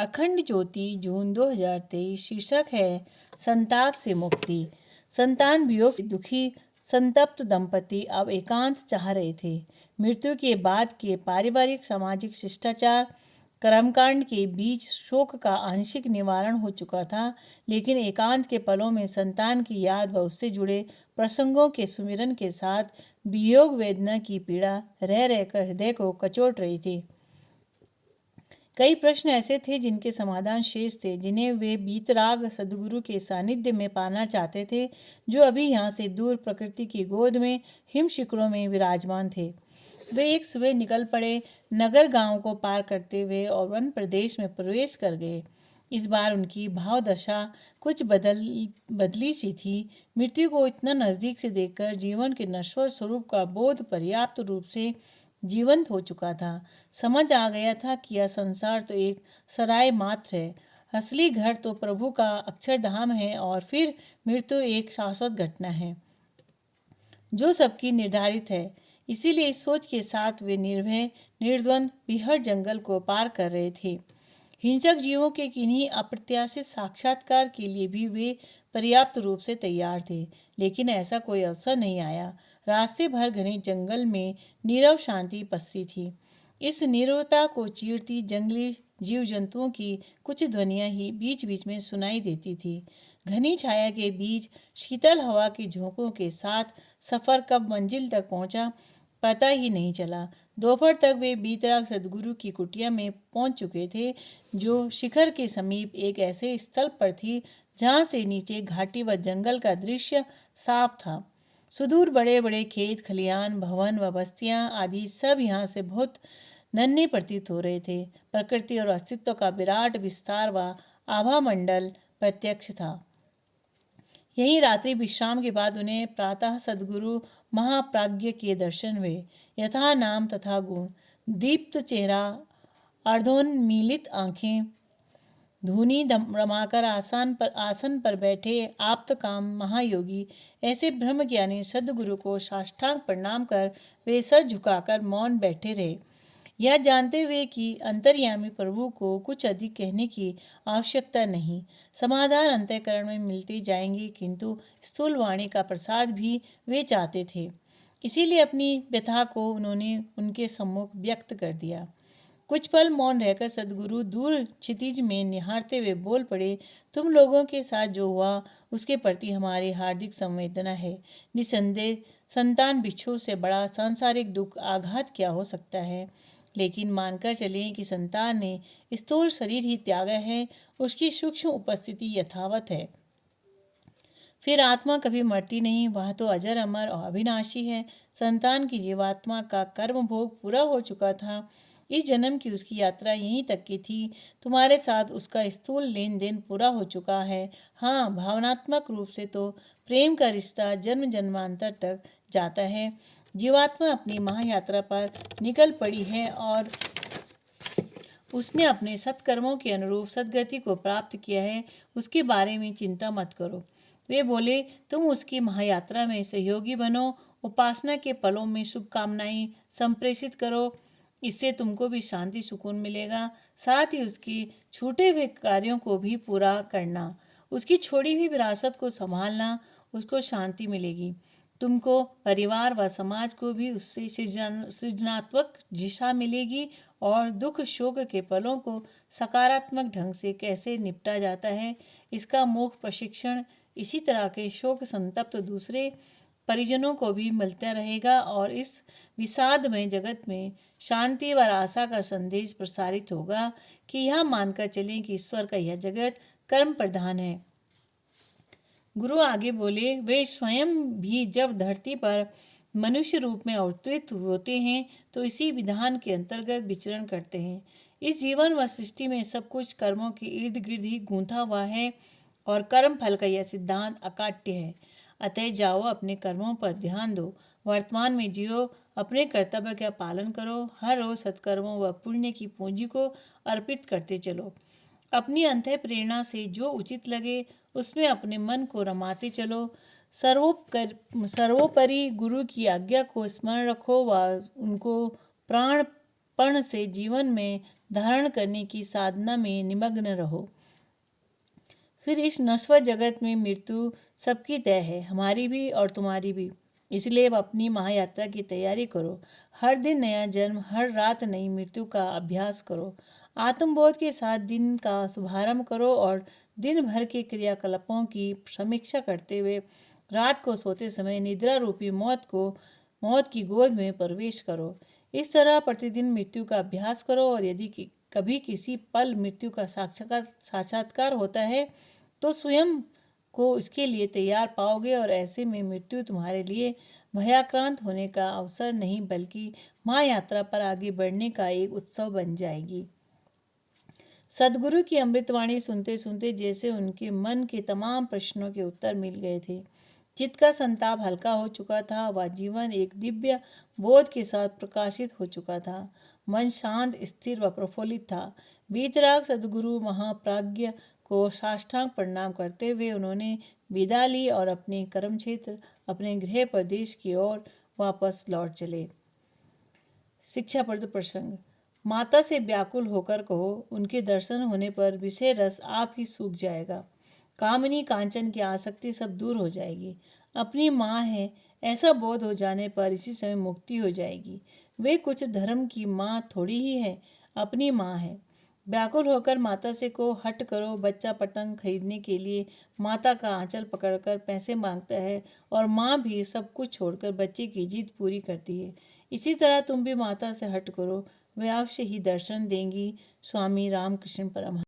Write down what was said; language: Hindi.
अखंड ज्योति जून 2023। शीर्षक है संताप से मुक्ति। संतान वियोग से दुखी संतप्त दंपति अब एकांत चाह रहे थे। मृत्यु के बाद के पारिवारिक सामाजिक शिष्टाचार कर्मकांड के बीच शोक का आंशिक निवारण हो चुका था, लेकिन एकांत के पलों में संतान की याद व उससे जुड़े प्रसंगों के सुमिरन के साथ वियोग वेदना की पीड़ा रह रहकर हृदय को कचोट रही थी। कई प्रश्न ऐसे थे जिनके समाधान शेष थे, जिन्हें वे बीतराग सद्गुरु के सानिध्य में पाना चाहते थे, जो अभी यहाँ से दूर प्रकृति की गोद में हिम शिखरों में विराजमान थे। वे एक सुबह निकल पड़े, नगर गांव को पार करते हुए और वन प्रदेश में प्रवेश कर गए। इस बार उनकी भावदशा कुछ बदली सी थी। मृत्यु को इतना नज़दीक से देखकर जीवन के नश्वर स्वरूप का बोध पर्याप्त रूप से जीवंत हो चुका था। समझ आ गया था कि यह संसार तो एक सराय मात्र है, असली घर तो प्रभु का अक्षरधाम है और फिर मृत्यु एक शाश्वत घटना है जो सबकी निर्धारित है। इसीलिए इस सोच के साथ वे निर्भय निर्द्वंद बिहड़ जंगल को पार कर रहे थे। हिंसक जीवों के किन्हीं अप्रत्याशित साक्षात्कार के लिए भी वे पर्याप्त रूप से तैयार थे, लेकिन ऐसा कोई अवसर नहीं आया। रास्ते भर घने जंगल में नीरव शांति पसरी थी। इस नीरवता को चीरती जंगली जीव जंतुओं की कुछ ध्वनियां ही बीच बीच में सुनाई देती थी। घनी छाया के बीच शीतल हवा के झोंकों के साथ सफर कब मंजिल तक पहुंचा पता ही नहीं चला। दोपहर तक वे बीतराग सद्गुरु की कुटिया में पहुंच चुके थे, जो शिखर के समीप एक ऐसे स्थल पर थी जहां से नीचे घाटी व जंगल का दृश्य साफ था। सुदूर बड़े बड़े खेत खलियान भवन व बस्तियां आदि सब यहाँ से बहुत नन्हे प्रतीत हो रहे थे। प्रकृति और अस्तित्व का विराट विस्तार व आभा मंडल प्रत्यक्ष था। यहीं रात्रि विश्राम के बाद उन्हें प्रातः सद्गुरु महाप्राज्ञ के दर्शन हुए। यथा नाम तथा गुण, दीप्त चेहरा, अर्धोन्मीलित आंखें, धूनी रमाकर आसन पर बैठे आप्तकाम महायोगी। ऐसे ब्रह्मज्ञानी सद्गुरु को साष्टांग प्रणाम कर वे सर झुकाकर मौन बैठे रहे, यह जानते हुए कि अंतर्यामी प्रभु को कुछ अधिक कहने की आवश्यकता नहीं। समाधान अंतःकरण में मिलते जाएंगे, किंतु स्थूल वाणी का प्रसाद भी वे चाहते थे। इसीलिए अपनी व्यथा को उन्होंने उनके सम्मुख व्यक्त कर दिया। कुछ पल मौन रहकर सद्गुरु दूर क्षितिज में निहारते हुए बोल पड़े, तुम लोगों के साथ जो हुआ उसके प्रति हमारी हार्दिक संवेदना है। निसंदेह संतान बिच्छू से बड़ा सांसारिक दुख आघात क्या हो सकता है, लेकिन मानकर चलें कि संतान ने स्थूल शरीर ही त्यागा है, उसकी सूक्ष्म उपस्थिति यथावत है। फिर आत्मा कभी मरती नहीं, वह तो अजर अमर और अविनाशी है। संतान की जीवात्मा का कर्म भोग पूरा हो चुका था। इस जन्म की उसकी यात्रा यहीं तक की थी। तुम्हारे साथ उसका स्थूल लेन देन पूरा हो चुका है। हाँ, भावनात्मक रूप से तो प्रेम का रिश्ता जन्म जन्मांतर तक जाता है। जीवात्मा अपनी महायात्रा पर निकल पड़ी है और उसने अपने सत्कर्मों के अनुरूप सद्गति को प्राप्त किया है। उसके बारे में चिंता मत करो। वे बोले, तुम उसकी महायात्रा में सहयोगी बनो, उपासना के पलों में शुभकामनाएं संप्रेषित करो, इससे तुमको भी शांति सुकून मिलेगा। साथ ही उसकी छूटे हुए कार्यों को भी पूरा करना, उसकी छोड़ी हुई विरासत को संभालना, उसको शांति मिलेगी। तुमको परिवार व समाज को भी उससे सृजनात्मक दिशा मिलेगी और दुख शोक के पलों को सकारात्मक ढंग से कैसे निपटा जाता है, इसका मोक्ष प्रशिक्षण इसी तरह के शोक संतप्त दूसरे परिजनों को भी मिलता रहेगा और इस विषादमय जगत में शांति व आशा का संदेश प्रसारित होगा कि यह मानकर चलें कि ईश्वर का यह जगत कर्म प्रधान है। गुरु आगे बोले, वे स्वयं भी जब धरती पर मनुष्य रूप में अवतरित होते हैं तो इसी विधान के अंतर्गत विचरण करते हैं। इस जीवन व सृष्टि में सब कुछ कर्मों के इर्द गिर्द ही गूंथा हुआ है और कर्म फल का यह सिद्धांत अकाट्य है। अतः जाओ, अपने कर्मों पर ध्यान दो, वर्तमान में जियो, अपने कर्तव्य का पालन करो, हर रोज सत्कर्मों व पुण्य की पूंजी को अर्पित करते चलो। अपनी अंतः प्रेरणा से जो उचित लगे उसमें अपने मन को रमाते चलो। सर्वोपरि गुरु की आज्ञा को स्मरण रखो व उनको प्राण पण से जीवन में धारण करने की साधना में निमग्न रहो। फिर इस नश्वर जगत में मृत्यु सबकी तय है, हमारी भी और तुम्हारी भी। इसलिए अब अपनी महायात्रा की तैयारी करो। हर दिन नया जन्म, हर रात नई मृत्यु का अभ्यास करो। आत्मबोध के साथ दिन का शुभारंभ करो और दिन भर के क्रियाकलापों की समीक्षा करते हुए रात को सोते समय निद्रा रूपी मौत की गोद में प्रवेश करो। इस तरह प्रतिदिन मृत्यु का अभ्यास करो और यदि कभी किसी पल मृत्यु का साक्षात्कार होता है तो स्वयं को इसके लिए तैयार पाओगे और ऐसे में मृत्यु तुम्हारे लिए भयाक्रांत होने का अवसर नहीं बल्कि महायात्रा पर आगे बढ़ने का एक उत्सव बन जाएगी। सदगुरु की अमृतवाणी सुनते सुनते जैसे उनके मन के तमाम प्रश्नों के उत्तर मिल गए थे। चित्त का संताप हल्का हो चुका था, वह जीवन एक दिव्य बोध के साथ प्रकाशित हो चुका था। मन शांत, स्थिर व प्रफुल्लित था। वीतराग सदगुरु महाप्राज्ञ को साष्टांग प्रणाम करते हुए उन्होंने विदा ली और अपने कर्म क्षेत्र, अपने गृह प्रदेश की ओर वापस लौट चले। शिक्षाप्रद प्रसंग। माता से व्याकुल होकर कहो, उनके दर्शन होने पर विषय रस आप ही सूख जाएगा। कामनी कांचन की आसक्ति सब दूर हो जाएगी। अपनी माँ है ऐसा बोध हो जाने पर इसी समय मुक्ति हो जाएगी। वे कुछ धर्म की माँ थोड़ी ही है, अपनी माँ है। व्याकुल होकर माता से को हट करो। बच्चा पतंग खरीदने के लिए माता का आंचल पकड़कर पैसे मांगता है और माँ भी सब कुछ छोड़कर बच्चे की जिद पूरी करती है। इसी तरह तुम भी माता से हट करो, वे अवश्य ही दर्शन देंगी। स्वामी रामकृष्ण परमहंस।